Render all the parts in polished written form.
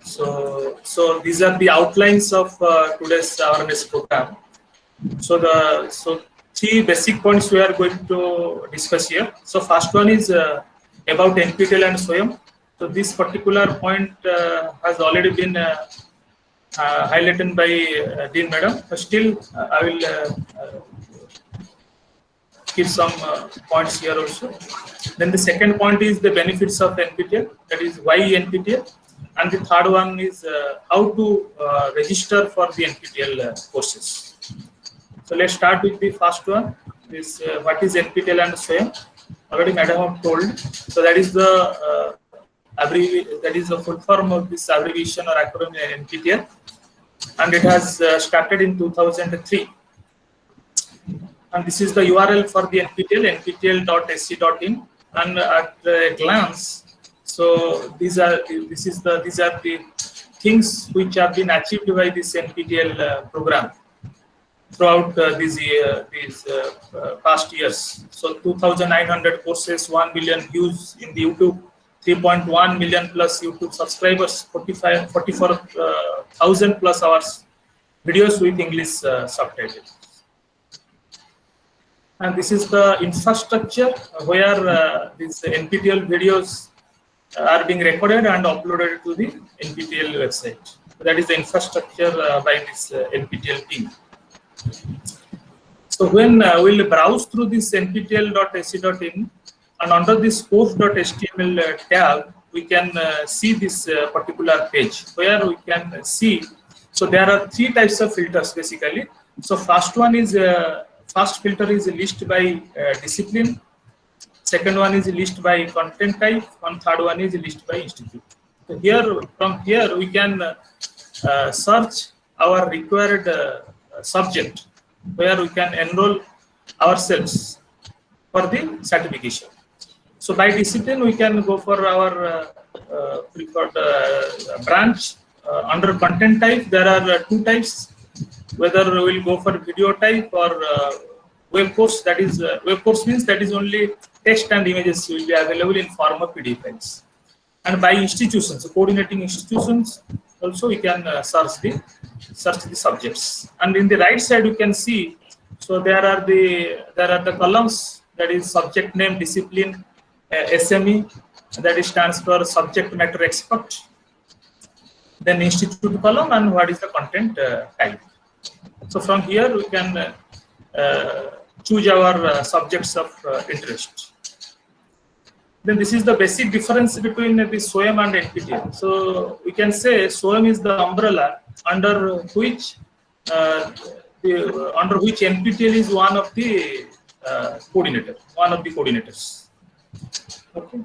So these are the outlines of today's awareness program. So three basic points we are going to discuss here. So first one is about NPTEL and SWAYAM. So this particular point has already been highlighted by Dean Madam. But still, I will give some points here also. Then the second point is the benefits of NPTEL. That is why NPTEL. And the third one is how to register for the NPTEL courses. So let's start with the first one. This what is NPTEL and SWAYAM? Already Madam have told. So that is the full form of this abbreviation or acronym NPTEL, and it has started in 2003. And this is the URL for the NPTEL, nptel.sc.in. And at a glance, so these are the things which have been achieved by this NPTEL program throughout these past years. So 2,900 courses, 1 million views in the YouTube, 3.1 million plus YouTube subscribers, 44,000 plus hours videos with English subtitles. And this is the infrastructure where these NPTEL videos are being recorded and uploaded to the NPTEL website. So that is the infrastructure by this NPTEL team. So when we'll browse through this nptel.sc.in, and under this course.html tab, we can see this particular page where we can see. So there are three types of filters basically. So first one is first filter is list by discipline. Second one is list by content type, and third one is list by institute. So from here we can search our required subject where we can enroll ourselves for the certification. So by discipline we can go for our preferred branch. Under content type there are two types, whether we will go for video type or web course. That is web course means that is only text and images will be available in form of PDF files. And by institutions, so coordinating institutions, also we can search the subjects. And in the right side you can see, so there are the columns, that is subject name, discipline, SME, that stands for subject matter expert, then institute column, and what is the content type. So from here we can choose our subjects of interest. Then this is the basic difference between the SWAYAM and NPTEL. So we can say SWAYAM is the umbrella under which NPTEL is one of the coordinators. Okay.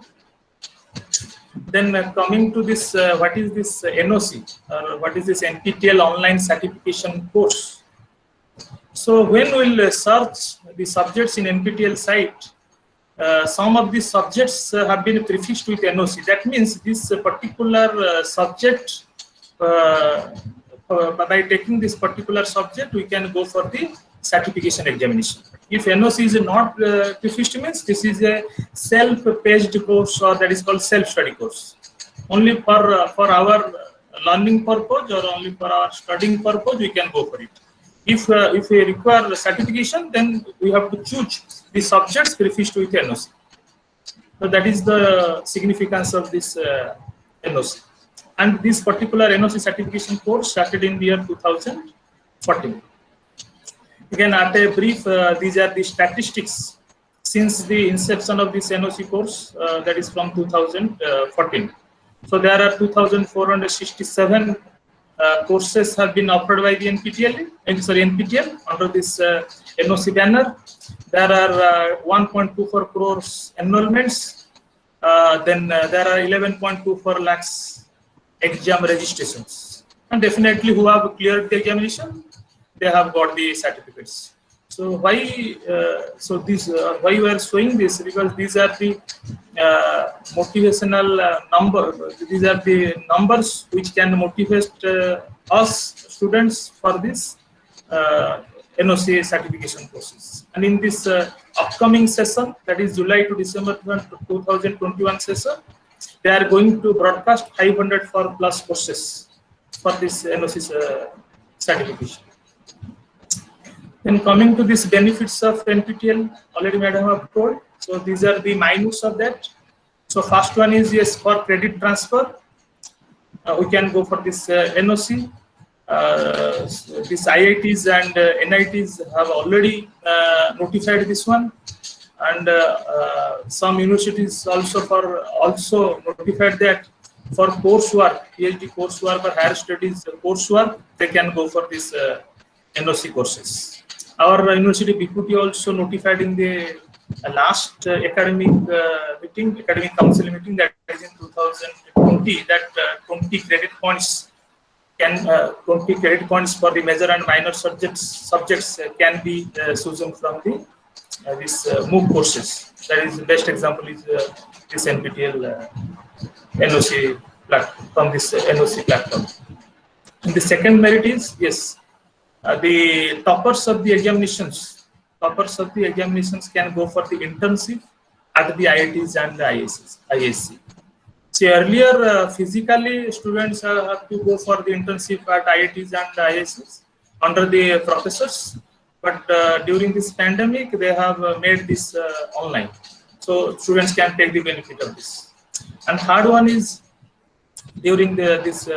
Then coming to this, what is this NOC, or what is this NPTEL online certification course? So when we'll search the subjects in NPTEL site, some of these subjects have been prefixed with NOC. That means this particular subject, by taking this particular subject, we can go for the certification examination. If NOC is not prefixed, means this is a self-paced course, or that is called self-study course. Only for our learning purpose or only for our studying purpose, we can go for it. If we require certification, then we have to choose the subjects prefixed with NOC. So that is the significance of this NOC. And this particular NOC certification course started in the year 2014. Again, at a brief, these are the statistics since the inception of this NOC course, that is from 2014. So there are 2,467 courses have been offered by the NPTEL under this NOC banner. There are 1.24 crores enrollments. Then there are 11.24 lakhs exam registrations. And definitely who have cleared the examination, they have got the certificates. So why why we are showing this? Because these are the motivational these are the numbers which can motivate us students for this NOC certification courses. And in this upcoming session, that is July to December 2021 session, they are going to broadcast 500 for plus courses for this NOC certification. Then coming to these benefits of NPTEL, already madam have told. So these are the minutes of that. So first one is yes for credit transfer. We can go for this NOC. These IITs and NITs have already notified this one, and some universities also notified that for coursework, PhD coursework or higher studies coursework, they can go for this NOC courses. Our university BQT also notified in the last academic council meeting, that is in 2020, that 20 credit points for the major and minor subjects can be chosen from the this MOOC courses. That is the best example is this NPTEL NOC platform, from this NOC platform. And the second merit is yes, the toppers of the examinations can go for the internship at the IITs and the ISC. So earlier, physically, students have to go for the internship at IITs and ISCs under the professors. But during this pandemic, they have made this online. So students can take the benefit of this. And third one is during this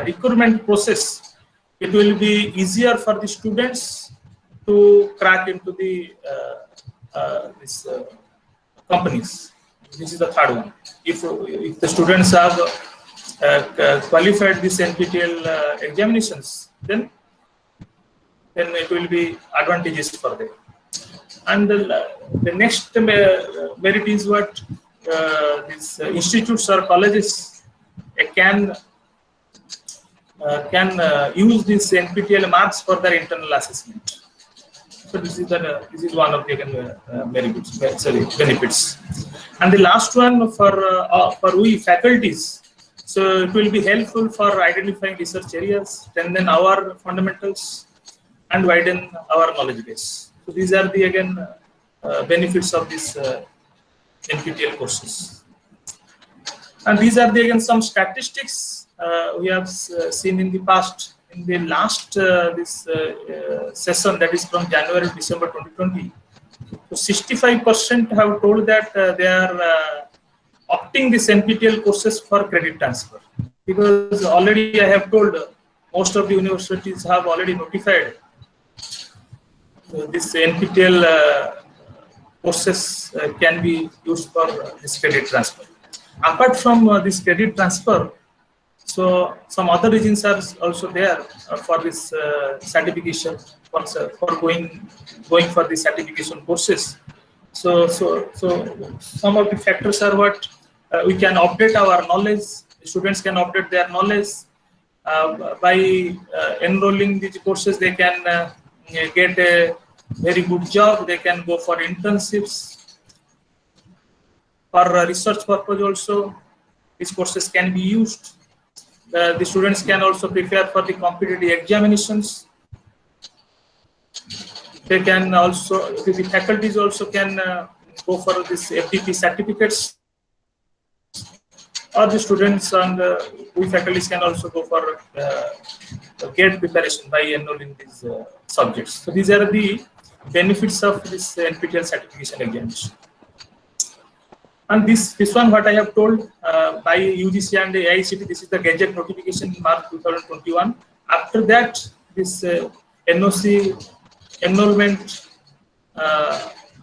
recruitment process, it will be easier for the students to crack into the companies. This is the third one. If the students have qualified this NPTEL examinations, then it will be advantageous for them. And the next merit is what these institutes or colleges can use this NPTEL marks for their internal assessment. So this is one of the benefits. And the last one for we faculties. So it will be helpful for identifying research areas, strengthen our fundamentals, and widen our knowledge base. So these are the benefits of this NPTEL courses. And these are some statistics we have seen in the past. In the last session, that is from January to December 2020, so 65% have told that they are opting this NPTEL courses for credit transfer, because already I have told most of the universities have already notified this NPTEL courses can be used for this credit transfer. Apart from this credit transfer, so some other reasons are also there for this certification, for going for the certification courses. So some of the factors are what we can update our knowledge. Students can update their knowledge by enrolling these courses. They can get a very good job. They can go for internships. For research purpose also, these courses can be used. The students can also prepare for the competitive examinations. They can also, the faculties also can go for this FDP certificates, or the students and we faculties can also go for GATE preparation by enrolling these subjects. So these are the benefits of this NPTEL certification examination. And this one, what I have told by UGC and AICTE, this is the Gazette notification in March 2021. After that, this NOC enrollment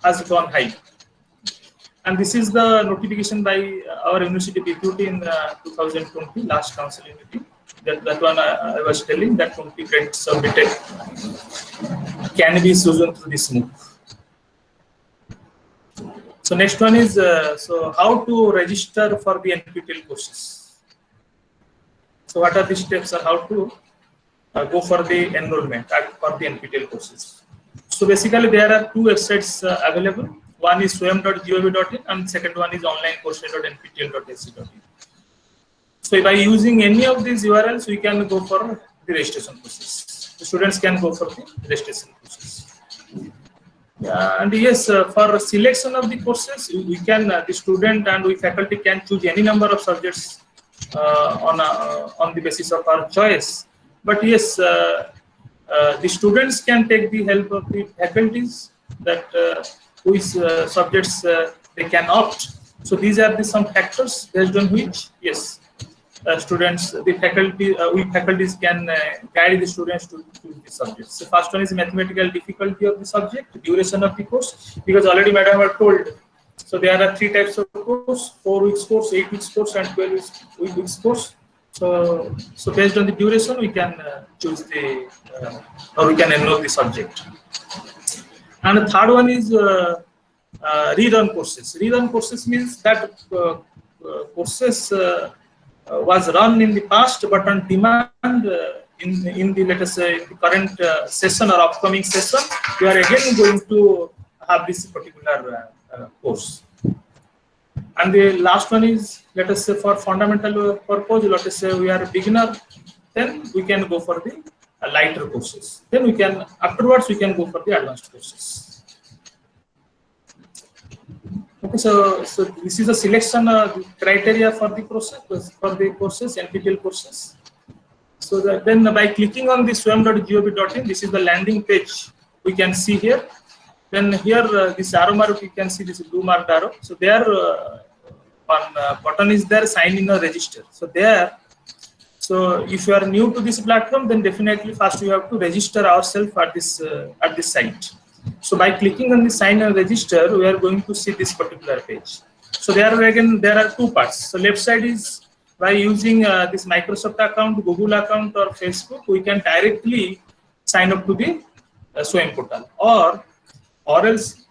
has gone high. And this is the notification by our university BQT in 2020, last council meeting. That one I was telling, that 20 credits submitted can be chosen through this MOOC. So next one is so how to register for the NPTEL courses. So what are the steps or how to go for the enrollment for the NPTEL courses. So basically there are two websites available. One is swayam.gov.in and second one is onlinecourses.nptel.ac.in. So by using any of these URLs, we can go for the registration process. The students can go for the registration process. And yes, for selection of the courses, we can the student and we faculty can choose any number of subjects on the basis of our choice. But yes, the students can take the help of the faculties that which subjects they can opt. So these are the some factors based on which, yes, students, the faculty, we faculties can guide the students to choose the subjects. So first one is mathematical difficulty of the subject, duration of the course, because already madam have told. So there are 3 types of course: 4 weeks course, 8 weeks course, and 12 weeks course. So based on the duration, we can choose the or we can enroll the subject. And the third one is rerun courses. Rerun courses means that courses was run in the past, but on demand in the, let us say, the current session or upcoming session, we are again going to have this particular course. And the last one is, let us say, for fundamental purpose, let us say we are a beginner, then we can go for the lighter courses. Then we can, afterwards, we can go for the advanced courses. Okay, so this is the selection criteria for the courses, NPTEL courses. So then by clicking on the swayam.gov.in, this is the landing page we can see here. Then here this arrow mark, you can see this blue marked arrow. So there one button is there, sign in or register. So there, so if you are new to this platform, then definitely first you have to register ourselves at this site. So by clicking on the sign and register, we are going to see this particular page. So there are 2 parts. So left side is by using this Microsoft account, Google account, or Facebook, we can directly sign up to the SWAYAM portal. Or else,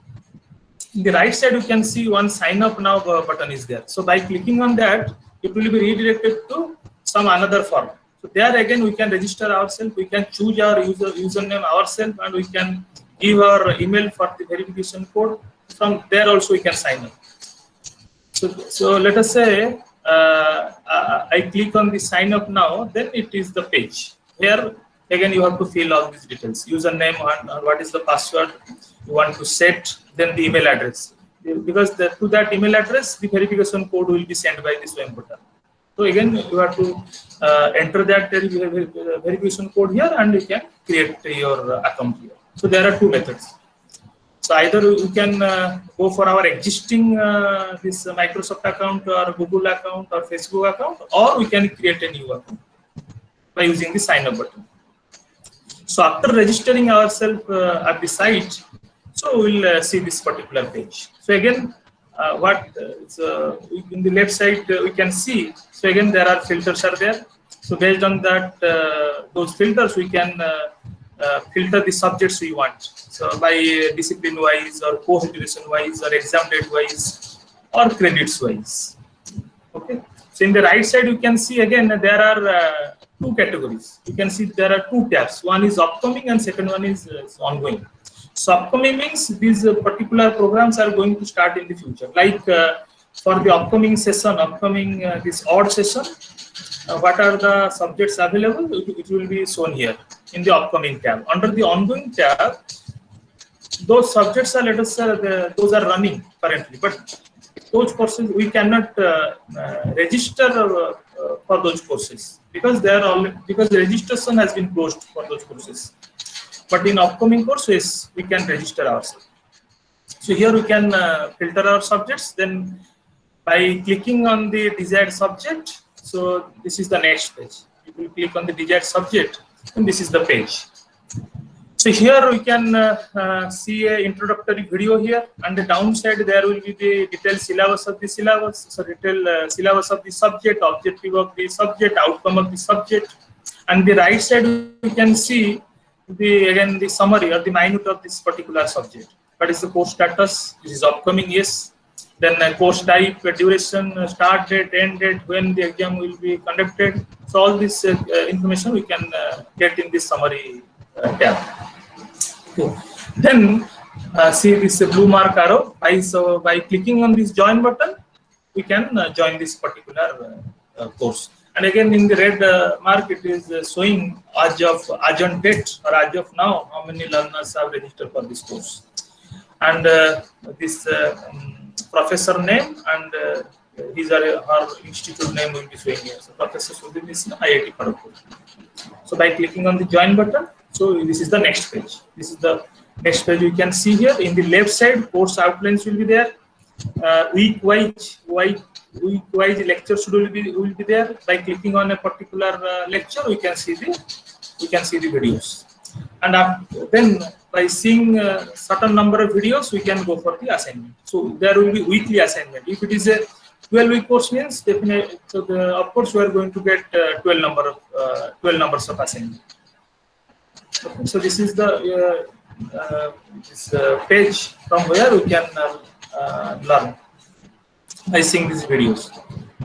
in the right side, you can see one sign up now button is there. So by clicking on that, it will be redirected to some another form. So there again, we can register ourselves, we can choose our username ourselves, and we can give our email for the verification code. From there also we can sign up. So let us say I click on the sign up now, then it is the page. Here again you have to fill all these details: username and what is the password you want to set, then the email address. Because to that email address, the verification code will be sent by the SWAYAM portal. So again, you have to enter that verification code here, and you can create your account here. So there are 2 methods. So either you can go for our existing this Microsoft account or Google account or Facebook account, or we can create a new account by using the sign up button. So after registering ourselves at the site, so we'll see this particular page. So again, in the left side we can see. So again, there are filters are there. So based on that, those filters, we can filter the subjects we want. So by discipline wise, or course duration wise, or exam date wise, or credits wise. Okay. So in the right side, you can see again there are 2 categories. You can see there are 2 tabs. One is upcoming, and second one is ongoing. So upcoming means these particular programs are going to start in the future. Like for the upcoming session, this odd session, what are the subjects available? It will be shown here in the upcoming tab. Under the ongoing tab, those subjects are, let us say, those are running currently, but those courses we cannot register for those courses because because the registration has been closed for those courses. But in upcoming courses, we can register ourselves. So here we can filter our subjects. Then by clicking on the desired subject, so this is the next page. You will click on the desired subject, and this is the page. So here we can see a introductory video here, and the downside there will be the detailed syllabus of the syllabus, so detailed syllabus of the subject, objective of the subject, outcome of the subject, and the right side we can see the summary or the minute of this particular subject. What is the course status? This is upcoming, yes. Then course type, duration, start date, end date, when the exam will be conducted. So all this information we can get in this summary tab. Okay. Then see this blue mark arrow. By clicking on this join button, we can join this particular course. And again, in the red mark, it is showing as on date or as of now how many learners have registered for this course. and this professor name and his or her institute name will be showing here. So Professor Sudhir Mishra, IIT Kharagpur. So by clicking on the join button, so this is the next page. This is the next page you can see here. In the left side, course outlines will be there. Week-wise lectures will be there. By clicking on a particular lecture, we can see the videos. And then by seeing a certain number of videos, we can go for the assignment. So there will be weekly assignment. If it is a 12-week course, means definitely, so of course we are going to get 12 numbers of assignment. Okay, so this is the page from where we can learn by seeing these videos.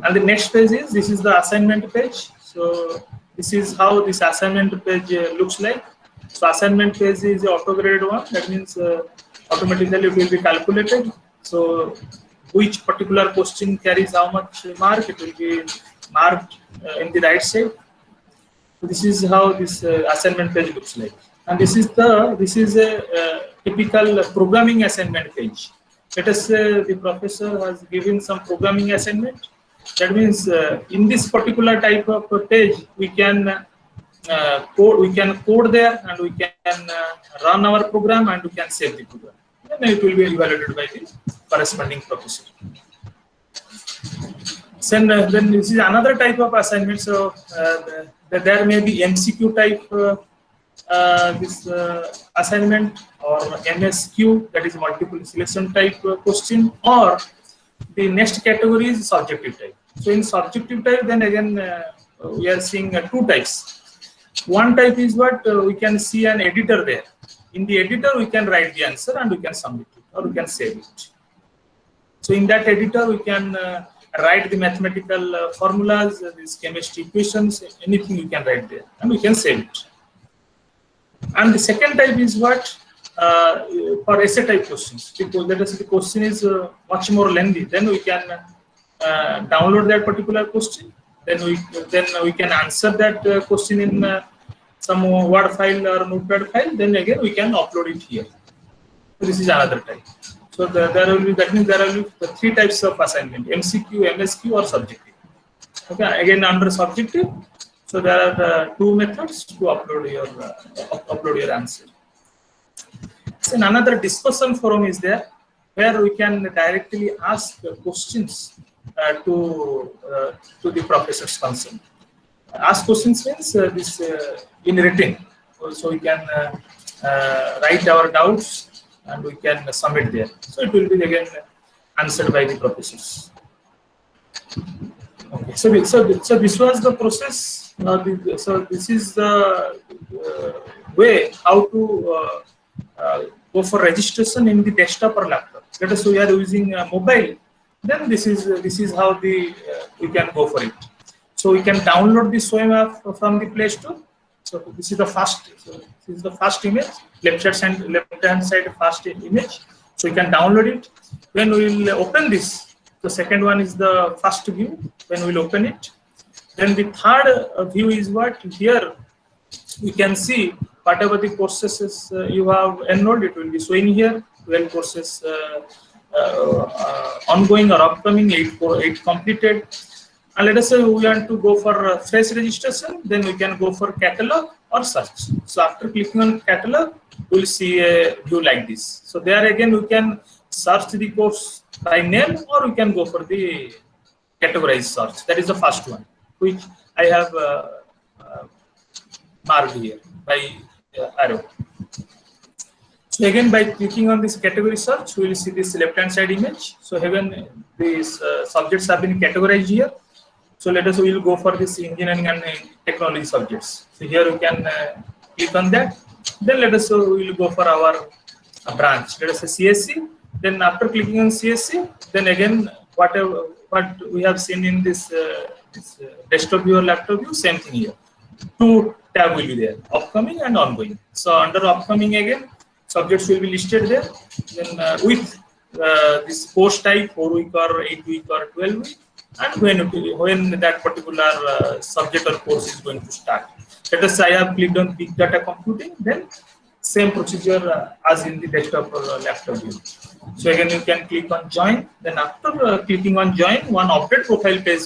And the next page is, this is the assignment page. So this is how this assignment page looks like. So assignment page is the auto-graded one. That means automatically it will be calculated. So which particular question carries how much mark, it will be marked in the right side. So this is how this assignment page looks like. And this is a typical programming assignment page. Let us say the professor has given some programming assignment. That means in this particular type of page, we can code there, and we can run our program, and we can save the program. Then it will be evaluated by the corresponding professor. Then this is another type of assignment. So there may be MCQ type assignment, or MSQ, that is multiple selection type question, or the next category is subjective type. So in subjective type, then again we are seeing two types. One type is what we can see an editor there. In the editor, we can write the answer and we can submit it, or we can save it. So in that editor, we can write the mathematical formulas, these chemistry equations, anything we can write there, and we can save it. And the second type is what for essay type questions. Let us say the question is much more lengthy. Then we can download that particular question. Then we can answer that question in some Word file or Notepad file. Then again we can upload it here. So this is another type. So that means there will be the three types of assignment: MCQ, MSQ, or subjective. Okay. Again under subjective. So there are two methods to upload your answer. So another discussion forum is there, where we can directly ask questions to the professors concerned. Ask questions means this in written, so we can write our doubts and we can submit there. So it will be again answered by the professors. Okay. So this was the process. So this is the way how to go for registration in the desktop or laptop. Let us say we are using mobile. Then this is how we can go for it. So we can download the SWAYAM app from the Play Store. So this is the first image, left hand side first image. So you can download it. When we will open this, the second one is the first view. When we will open it, then the third view is what here we can see whatever the courses you have enrolled. It will be showing here 12 courses ongoing or upcoming, 8 completed. And let us say we want to go for fresh registration, then we can go for catalog or search. So after clicking on catalog, we will see a view like this. So there again we can search the course by name, or we can go for the categorized search. That is the first one, which I have marked here by arrow. So again, by clicking on this category search, we will see this left-hand side image. So again, these subjects have been categorized here. So let us say we will go for this engineering and technology subjects. So here we can click on that. Then let us say we will go for our branch. Let us say CSC. Then after clicking on CSC, then again what we have seen in this desktop view or laptop view, same thing here. Two tab will be there, upcoming and ongoing. So under upcoming again, subjects will be listed there. Then with this course type, 4-week or 8-week or 12-week, and when that particular subject or course is going to start. Let us say I have clicked on big data computing, then same procedure as in the desktop or laptop view. So again, you can click on join. Then after clicking on join, one update profile page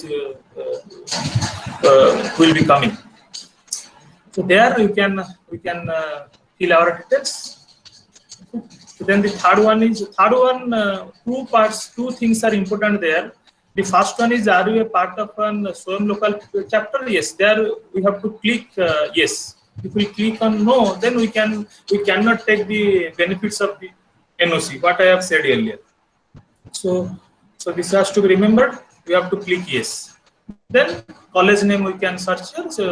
will be coming. So there we can fill our details. So then the third one, two things are important there. The first one is, are you a part of an Swayam local chapter? Yes, there we have to click yes. If we click on no, then we cannot take the benefits of the NOC, what I have said earlier. So this has to be remembered. We have to click yes. Then college name we can search here. So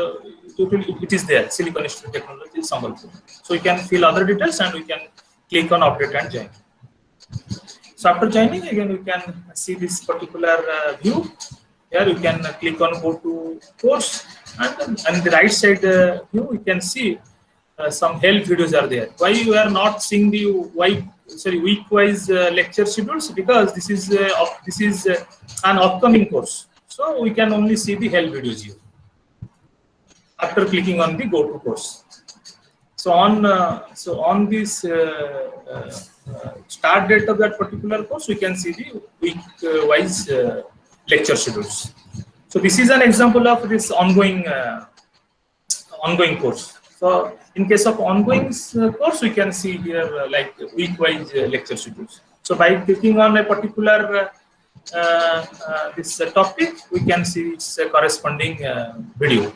it is there, Silicon Institute of Technology, Sambalpur. So we can fill other details and we can click on update and join. So after joining, again we can see this particular view. Here you can click on go to course, and the right side view we can see some help videos are there. Why you are not seeing the week-wise lecture schedules? Because this is an upcoming course, so we can only see the help videos here after clicking on the go to course. So on this start date of that particular course, we can see the week-wise lecture schedules. So this is an example of this ongoing course. So in case of ongoing course, we can see here like week-wise lecture schedules. So by clicking on a particular this topic, we can see its corresponding video.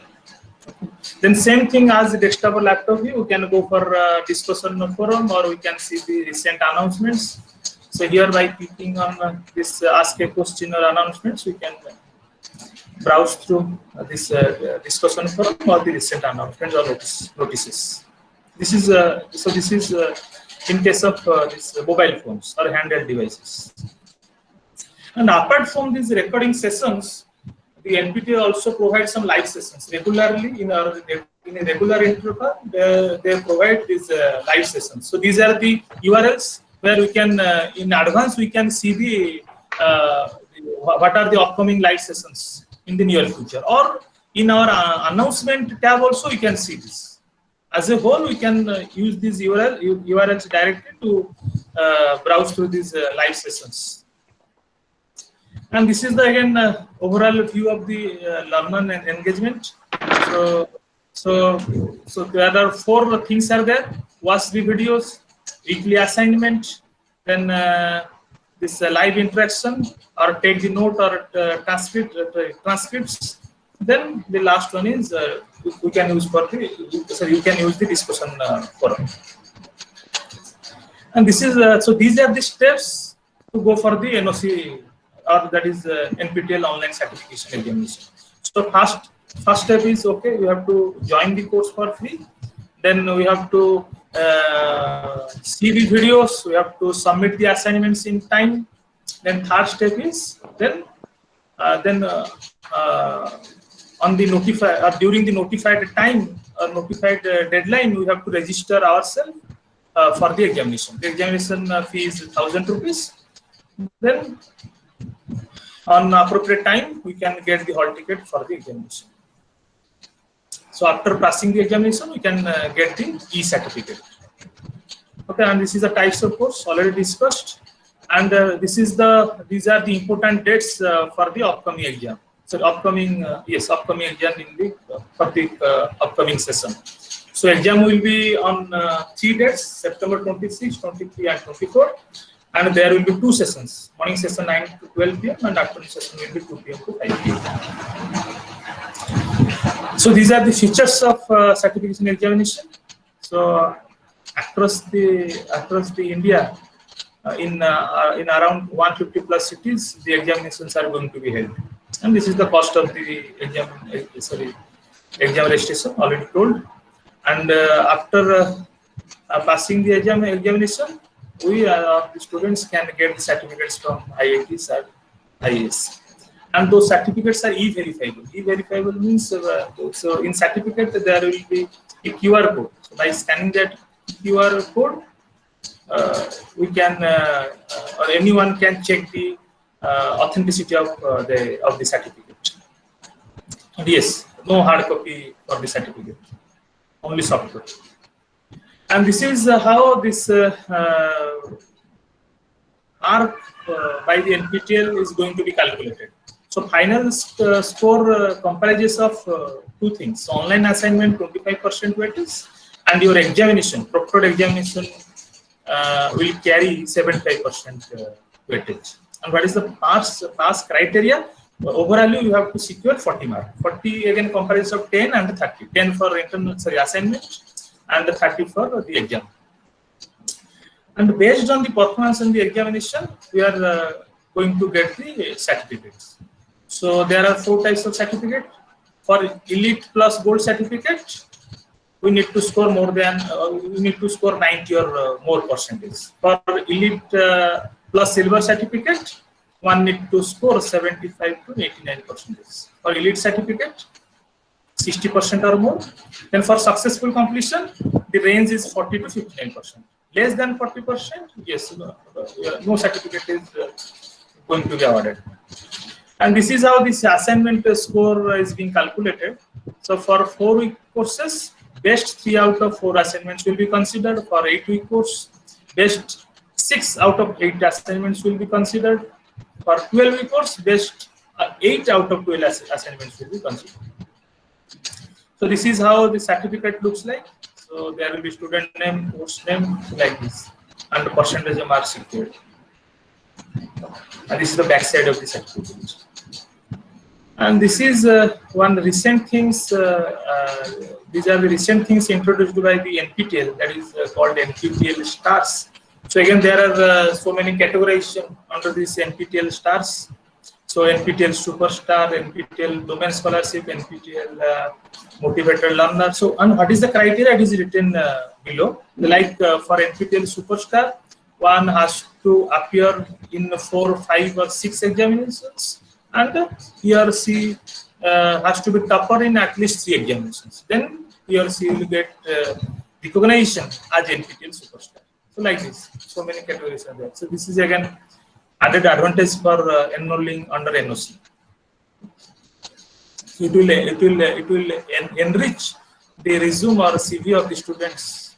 Then same thing as the desktop or laptop view, we can go for discussion forum, or we can see the recent announcements. So here by clicking on this ask a question or announcements, we can browse through this discussion forum or the recent announcements or notices. This is in case of this mobile phones or handheld devices. And apart from these recording sessions, the NPTEL also provides some live sessions regularly in a regular interval. They provide these live sessions. So these are the URLs where we can in advance we can see the what are the upcoming live sessions in the near future, or in our announcement tab also we can see this. As a whole, we can use these URLs directly to browse through these live sessions. And this is the again overall view of the learner and engagement. So there are 4 things are there: watch the videos, weekly assignment, then this live interaction, or take the note or transcripts. Then the last one is we can use for the you can use the discussion forum. And this is so these are the steps to go for the NOC, or that is NPTEL online certification examination. So first step is, okay, we have to join the course for free. Then we have to see the videos. We have to submit the assignments in time. Then third step is on the during the notified time or notified deadline, we have to register ourselves for the examination. The examination fee is 1,000 rupees. Then on appropriate time, we can get the hall ticket for the examination. So after passing the examination, we can get the e-certificate. Okay, and this is the types of course already discussed, and these are the important dates for the upcoming exam. So upcoming exam in the for the upcoming session. So exam will be on 3 dates: September 26, 23, and 24. And there will be 2 sessions: morning session 9 to 12 p.m. and afternoon session will be 2 p.m. to 5 p.m. So these are the features of certification examination. So across the India, in around 150 plus cities, the examinations are going to be held. And this is the cost of the exam registration already told. And after passing the examination, the students can get the certificates from IITs and IAS. And those certificates are e-verifiable. E-verifiable means, so in certificate there will be a QR code. So by scanning that QR code, we can, or anyone can check the authenticity of the certificate. And yes, no hard copy for the certificate, only soft copy. And this is how this mark by the NPTEL is going to be calculated. So final score comprises of two things: online assignment 25% weightage, and your examination, proctored examination will carry 75% weightage. And what is the pass criteria? Overall, you have to secure 40 marks. 40 again comprises of 10 and 30. 10 for internal assignment and 30 for the exam. And based on the performance in the examination, we are going to get the certificates. So there are 4 types of certificate. For elite plus gold certificate, we need to score more than we need to score 90 or more percentage. For elite plus silver certificate, one need to score 75 to 89%. For elite certificate, 60% or more. Then for successful completion, the range is 40 to 59%. Less than 40%, yes, no certificate is going to be awarded. And this is how this assignment score is being calculated. So for 4-week courses, best 3 out of 4 assignments will be considered. For 8-week course, best 6 out of 8 assignments will be considered. For 12-week course, best 8 out of 12 assignments will be considered. So this is how the certificate looks like. So there will be student name, course name, like this, and the percentage of marks secured. And this is the back side of the certificate. And this is one recent things. These are the recent things introduced by the NPTEL, that is called NPTEL Stars. So again, there are so many categorization under this NPTEL Stars. So NPTEL Superstar, NPTEL Domain Scholarship, NPTEL Motivated Learner. So, and what is the criteria? It is written below. Like for NPTEL Superstar, one has to appear in 4, 5, or 6 examinations, and he or she has to be topper in at least 3 examinations. Then he or she will get recognition as NPTEL Superstar. So like this, so many categories are there. So this is again added advantage for enrolling under NOC. It will enrich the resume or CV of the students.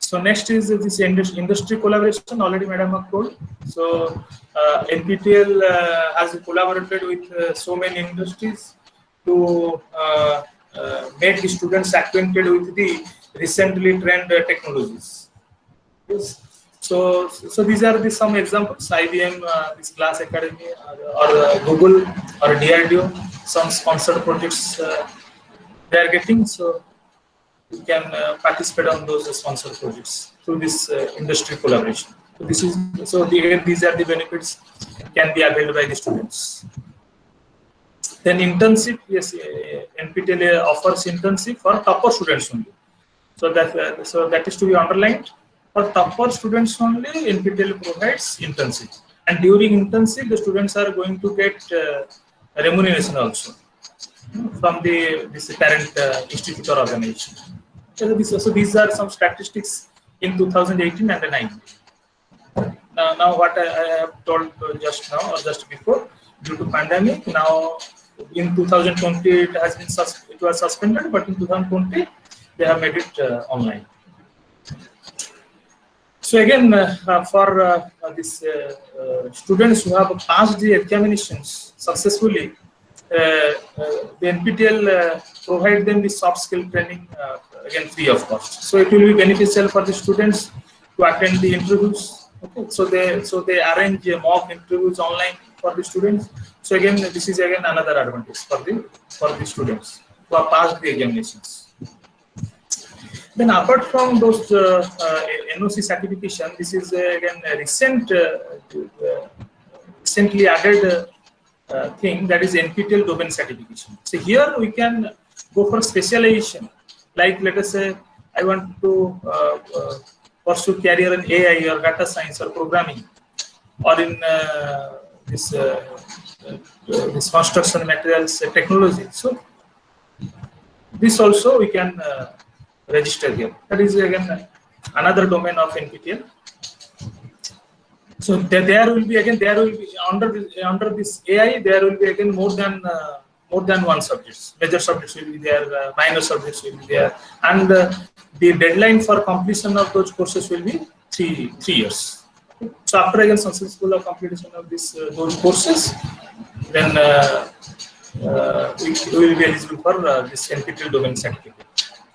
So next is this industry collaboration. Already Madam have told. So NPTEL has collaborated with so many industries to make the students acquainted with the recently trend technologies. Yes. So these are some examples. IBM, this Glass Academy, or Google, or DRDO, some sponsored projects they are getting. So you can participate on those sponsored projects through this industry collaboration. So these are the benefits can be availed by the students. Then internship, yes, NPTEL offers internship for topper students only. So that is to be underlined. For topper students only, NPTEL provides internship, and during internship, the students are going to get remuneration also from this parent institute or organization. So these are some statistics in 2018 and 19. Now what I have told just now or just before, due to pandemic, now in 2020 it was suspended, but in 2020 they have made it online. So again, for these students who have passed the examinations successfully, the NPTEL provide them the soft skill training again free of cost. So it will be beneficial for the students to attend the interviews. Okay, so they arrange mock interviews online for the students. So again, this is again another advantage for the students who have passed the examinations. Then apart from those NOC certification, this is again a recently added thing, that is NPTEL domain certification. So here we can go for specialization. Like let us say I want to pursue career in AI or data science or programming, or in this construction materials technology. So this also we can register here. That is again another domain of NPTEL. So there will be under this AI, there will be again more than more than one subjects. Major subjects will be there, minor subjects will be there, and the deadline for completion of those courses will be three years. So after again successful completion of this those courses, then we will be eligible for this NPTEL domain certificate.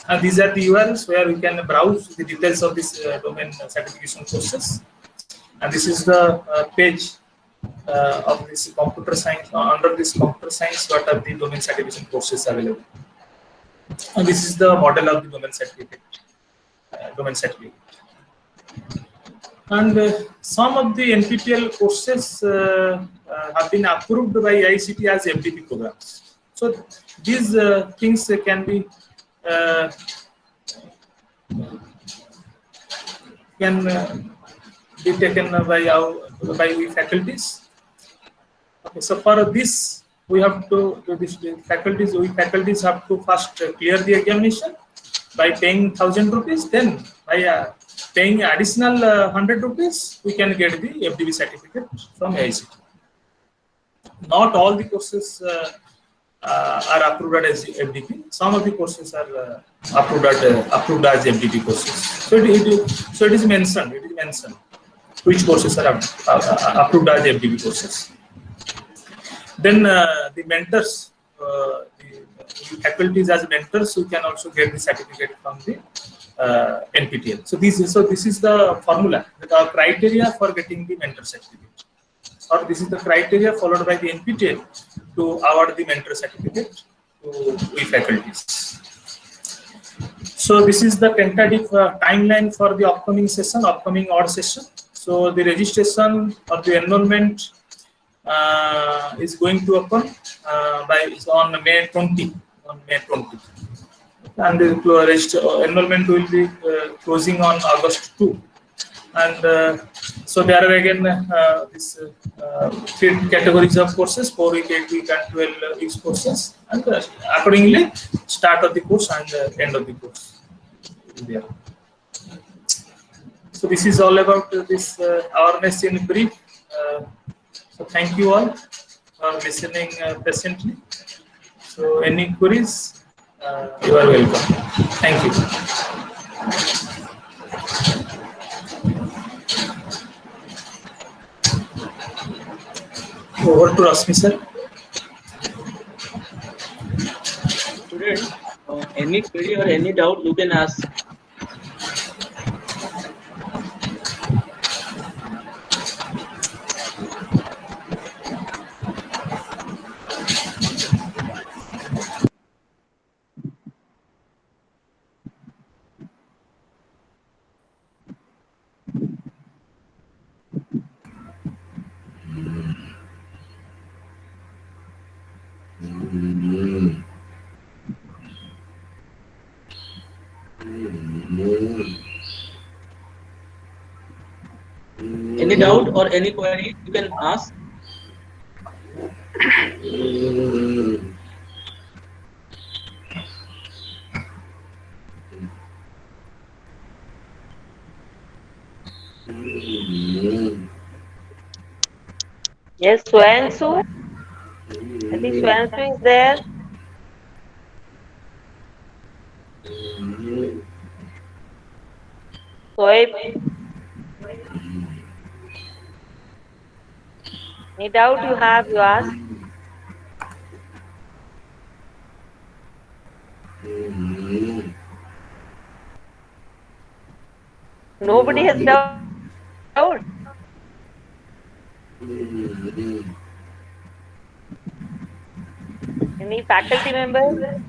And these are the URLs where we can browse the details of this domain certification courses. And this is the page of this computer science. Under this computer science, what are the domain certification courses available? And this is the model of the domain certificate. And some of the NPTEL courses have been approved by ICT as FDP programs. So these things can be taken by we faculties. Okay, so for this we have to faculties have to first clear the examination by paying 1,000 rupees. Then by paying additional 100 rupees, we can get the FDP certificate from ICT. Not all the courses are approved as FDP. Some of the courses are approved as FDP courses. So it is mentioned. Which courses are approved as FDP courses. Then the mentors, the faculties as mentors, you can also get the certificate from the NPTEL. So this is the formula, the criteria for getting the mentor certificate, or this is the criteria followed by the NPTEL to award the mentor certificate to we faculties. So this is the tentative timeline for the upcoming odd session. So the registration or the enrollment is going to open on May 20. And the enrollment will be closing on August 2. And so there are again this three categories of courses: 4 week, 8 week, and 12 weeks courses, and accordingly start of the course and end of the course. Yeah. So this is all about this awareness in brief. So thank you all for listening patiently. So any queries, you are welcome. Thank you. Over to Rasmi sir. Student, any query or any doubt you can ask. Any doubt or any query you can ask. Yes, Swansu. I think Swansu is there. Soeb. Any doubt you have, you ask. Nobody has doubt. Any faculty members?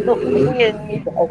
Nobody has any doubt.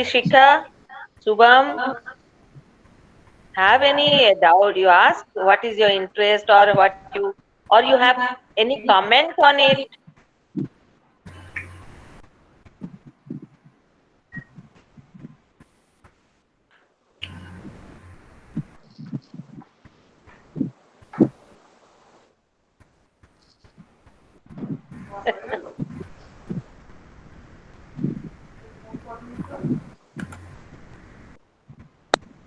Shikha, Subham, have any doubt? You ask what is your interest or you have any comment on it?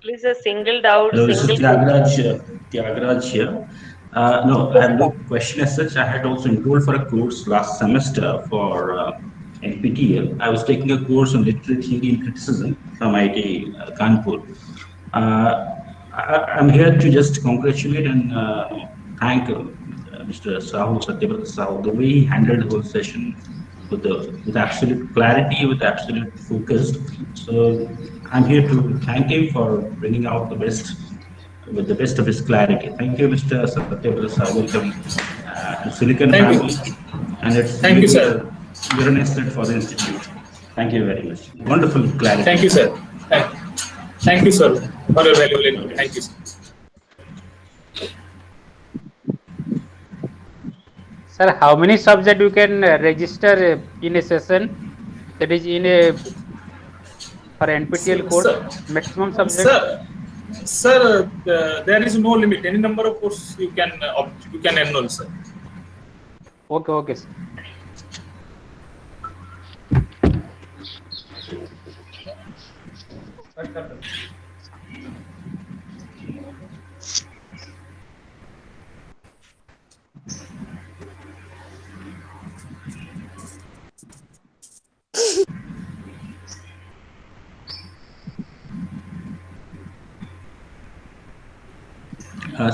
Please a single doubt, Hello, this is single Tyagaraja here. No, I have no question as such. I had also enrolled for a course last semester for NPTEL. I was taking a course on literary theory and criticism from IIT Kanpur. I'm here to just congratulate and thank Mr. Sahu, Satyabrata Sahu, the way he handled the whole session with absolute clarity, with absolute focus. So I'm here to thank him for bringing out the best, with the best of his clarity. Thank you, Mr. Satyabrata Sahu. Welcome to Silicon Thank Family. you. And it's Thank you, really, sir. You're an asset for the institute. Thank you very much. Wonderful clarity. Thank you, sir. Thank you, sir, for your valuable input. Thank you, sir. Sir, how many subjects you can register in a session? That is in a for NPTEL course, maximum subject. Sir, there is no limit. Any number of courses you can enroll, sir. Okay, sir.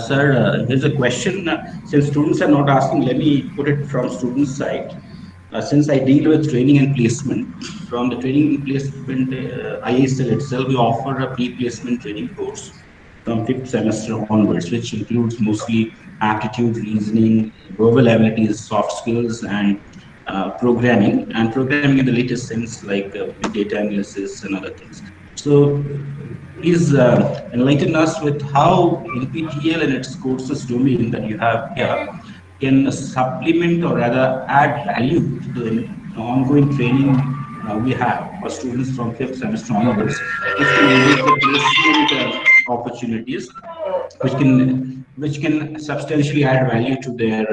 Sir, here's a question. Since students are not asking, let me put it from students' side. Since I deal with training and placement, from the training and placement IASL itself, we offer a pre-placement training course from 5th semester onwards, which includes mostly aptitude, reasoning, verbal abilities, soft skills, and programming. And programming in the latest sense, like big data analysis and other things. So please enlighten us with how NPTEL and its courses domain that you have here can supplement or rather add value to the ongoing training we have for students from 5th semester onwards, which can engage the placement opportunities, which can substantially add value to their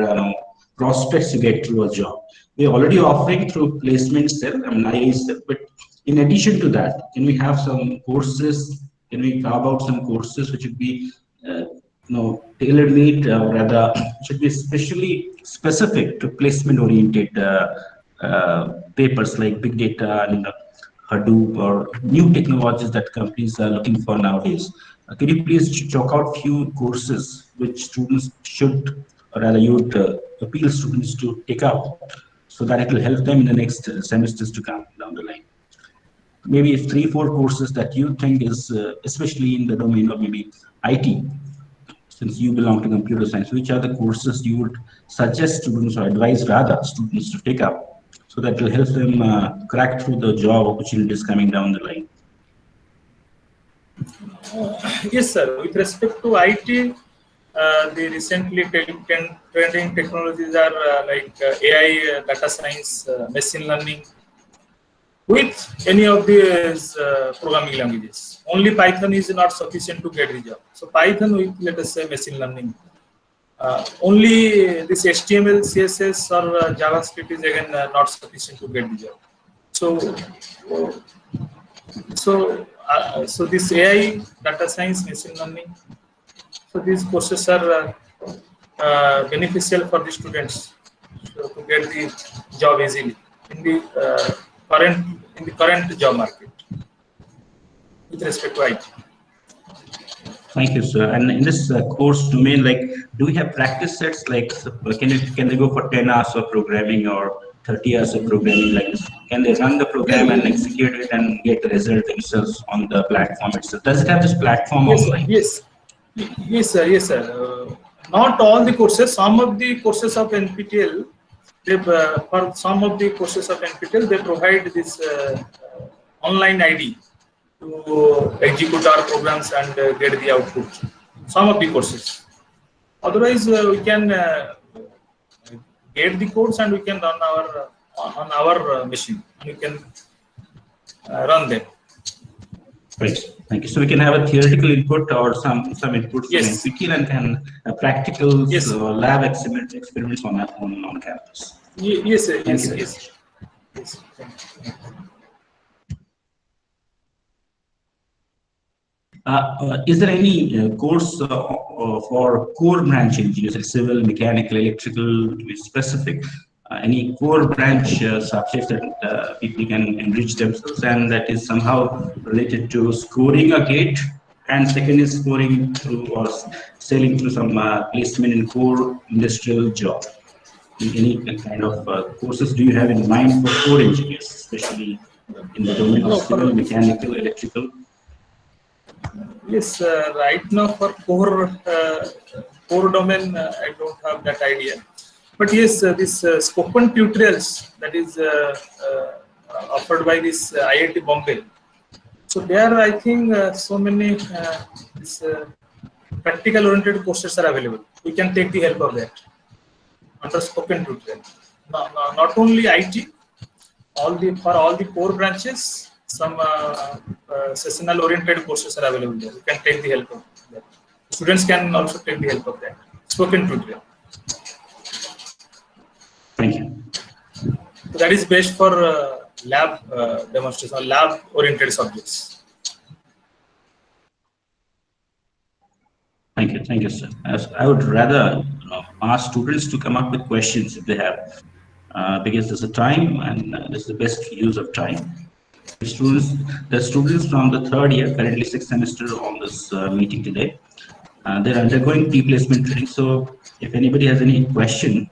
prospects to get through a job. We're already offering through placement cell, IASL, but in addition to that, can we have some courses? Can we carve out some courses which would be tailor-made, or rather should be especially specific to placement-oriented papers like big data and Hadoop or new technologies that companies are looking for nowadays? Can you please chalk out few courses which students should, or rather you would appeal students to take up, so that it will help them in the next semesters to come down the line? Maybe 3-4 courses that you think is, especially in the domain of maybe IT, since you belong to computer science, which are the courses you would suggest students, or advise rather students, to take up, so that will help them crack through the job opportunities coming down the line? Yes, sir. With respect to IT, the recently trending technologies are like AI, data science, machine learning, with any of these programming languages. Only Python is not sufficient to get the job. So Python with, let us say, machine learning. Only this HTML, CSS or JavaScript is again not sufficient to get the job. So this AI, data science, machine learning, so these courses are beneficial for the students to get the job easily in the current job market with respect to IT. Thank you, sir. And in this course domain, like, do we have practice sets? Like, can they go for 10 hours of programming or 30 hours of programming? Like, can they run the program and execute it and get the result themselves on the platform itself? Does it have this platform Yes, online? yes, sir. Yes, sir. Not all the courses. Some of the courses of NPTEL, for some of the courses of NPTEL, they provide this online ID to execute our programs and get the output. Some of the courses. Otherwise, we can get the codes and we can run on our machine. We can run them. Right. Thank you. So we can have a theoretical input or some inputs Yes. from NPTEL and then practical Yes. lab experiments on campus. Yes, sir. Thank Yes, you. yes. Yes. Thank you. Is there any course for core branch engineers, like civil, mechanical, electrical, to be specific? Any core branch subjects that people can enrich themselves, and that is somehow related to scoring a gate, and second is scoring through or sailing through some placement in core industrial job? Any kind of courses do you have in mind for core engineers, especially in the domain of civil, mechanical, electrical? Yes, right now for core domain, I don't have that idea. But yes, this spoken tutorials that is offered by this IIT Bombay. So there, I think so many practical-oriented courses are available. We can take the help of that under spoken tutorial. Not only IT, for all the core branches, some sessional oriented courses are available there. You can take the help of that. Students can also take the help of that. Spoken tutorial. Thank you. So that is best for lab demonstration or lab oriented subjects. Thank you, sir. As I would rather ask students to come up with questions if they have, because there's a time and this is the best use of time. The students from the third year, currently 6th semester on this meeting today, they're undergoing pre-placement training. So if anybody has any question,